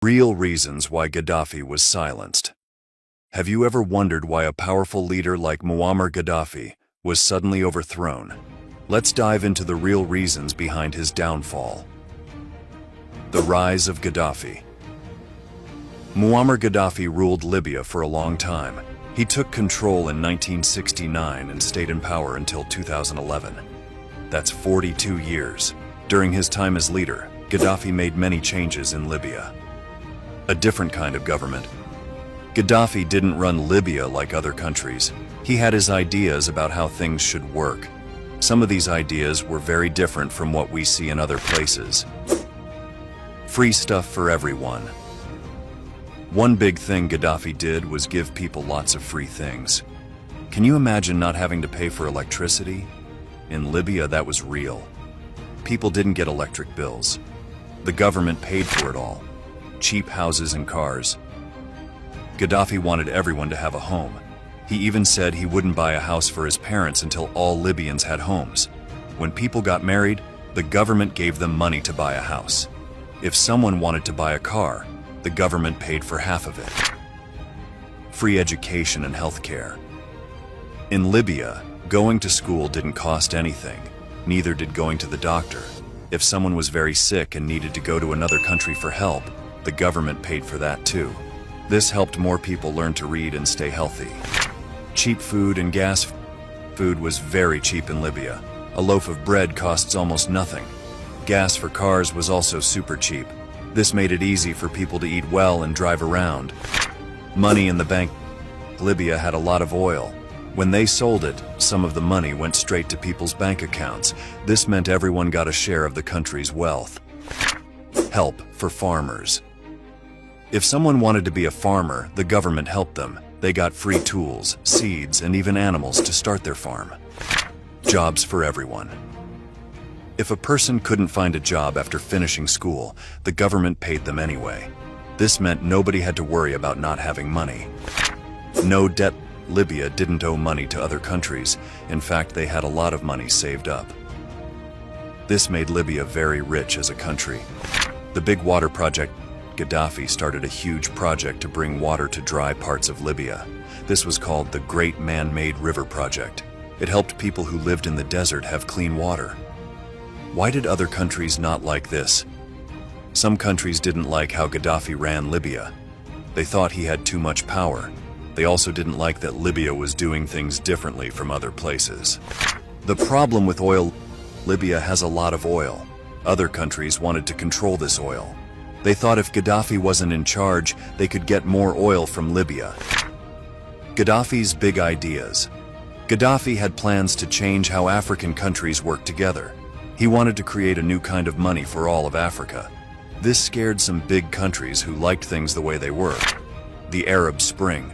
Real reasons why Gaddafi was silenced. Have you ever wondered why a powerful leader like Muammar Gaddafi was suddenly overthrown? Let's dive into the real reasons behind his downfall. The rise of Gaddafi. Muammar Gaddafi ruled Libya for a long time. He took control in 1969 and stayed in power until 2011. That's 42 years. During his time as leader, Gaddafi made many changes in Libya. A different kind of government. Gaddafi didn't run Libya like other countries. He had his ideas about how things should work. Some of these ideas were very different from what we see in other places. Free stuff for everyone. One big thing Gaddafi did was give people lots of free things. Can you imagine not having to pay for electricity? In Libya, that was real. People didn't get electric bills. The government paid for it all. Cheap houses and cars. Gaddafi wanted everyone to have a home. He even said he wouldn't buy a house for his parents until all Libyans had homes. When people got married, the government gave them money to buy a house. If someone wanted to buy a car, the government paid for half of it. Free education and health care. In Libya, going to school didn't cost anything. Neither did going to the doctor. If someone was very sick and needed to go to another country for help, the government paid for that too. This helped more people learn to read and stay healthy. Cheap food and gas. Food was very cheap in Libya. A loaf of bread costs almost nothing. Gas for cars was also super cheap. This made it easy for people to eat well and drive around. Money in the bank. Libya had a lot of oil. When they sold it, some of the money went straight to people's bank accounts. This meant everyone got a share of the country's wealth. Help for farmers. If someone wanted to be a farmer, the government helped them. They got free tools, seeds, and even animals to start their farm. Jobs for everyone. If a person couldn't find a job after finishing school, the government paid them anyway. This meant nobody had to worry about not having money. No debt. Libya didn't owe money to other countries. In fact, they had a lot of money saved up. This made Libya very rich as a country. The big water project. Gaddafi started a huge project to bring water to dry parts of Libya. This was called the Great Man-Made River Project. It helped people who lived in the desert have clean water. Why did other countries not like this? Some countries didn't like how Gaddafi ran Libya. They thought he had too much power. They also didn't like that Libya was doing things differently from other places. The problem with oil. Libya has a lot of oil. Other countries wanted to control this oil. They thought if Gaddafi wasn't in charge, they could get more oil from Libya. Gaddafi's big ideas. Gaddafi had plans to change how African countries work together. He wanted to create a new kind of money for all of Africa. This scared some big countries who liked things the way they were. The Arab Spring.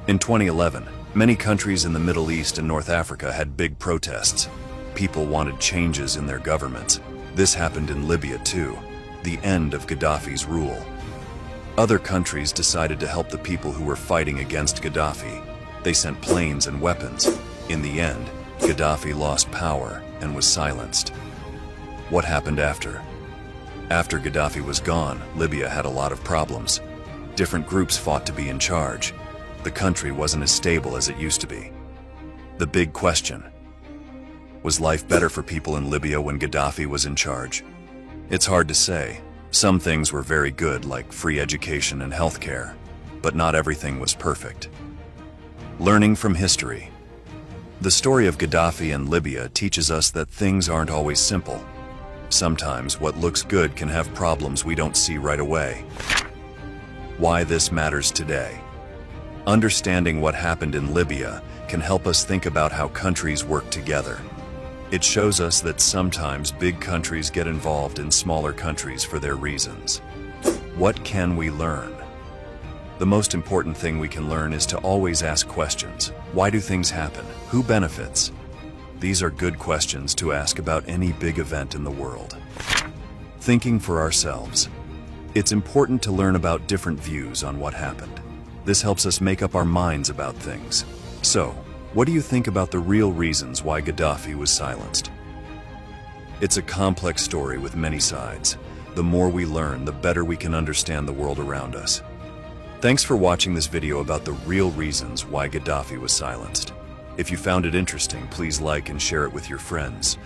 In 2011, many countries in the Middle East and North Africa had big protests. People wanted changes in their governments. This happened in Libya too. The end of Gaddafi's rule. Other countries decided to help the people who were fighting against Gaddafi. They sent planes and weapons. In the end, Gaddafi lost power and was silenced. What happened after? After Gaddafi was gone, Libya had a lot of problems. Different groups fought to be in charge. The country wasn't as stable as it used to be. The big question: was life better for people in Libya when Gaddafi was in charge? It's hard to say. Some things were very good, like free education and healthcare, but not everything was perfect. Learning from history. The story of Gaddafi and Libya teaches us that things aren't always simple. Sometimes what looks good can have problems we don't see right away. Why this matters today. Understanding what happened in Libya can help us think about how countries work together. It shows us that sometimes big countries get involved in smaller countries for their reasons. What can we learn? The most important thing we can learn is to always ask questions. Why do things happen? Who benefits? These are good questions to ask about any big event in the world. Thinking for ourselves. It's important to learn about different views on what happened. This helps us make up our minds about things. So, what do you think about the real reasons why Gaddafi was silenced? It's a complex story with many sides. The more we learn, the better we can understand the world around us. Thanks for watching this video about the real reasons why Gaddafi was silenced. If you found it interesting, please like and share it with your friends.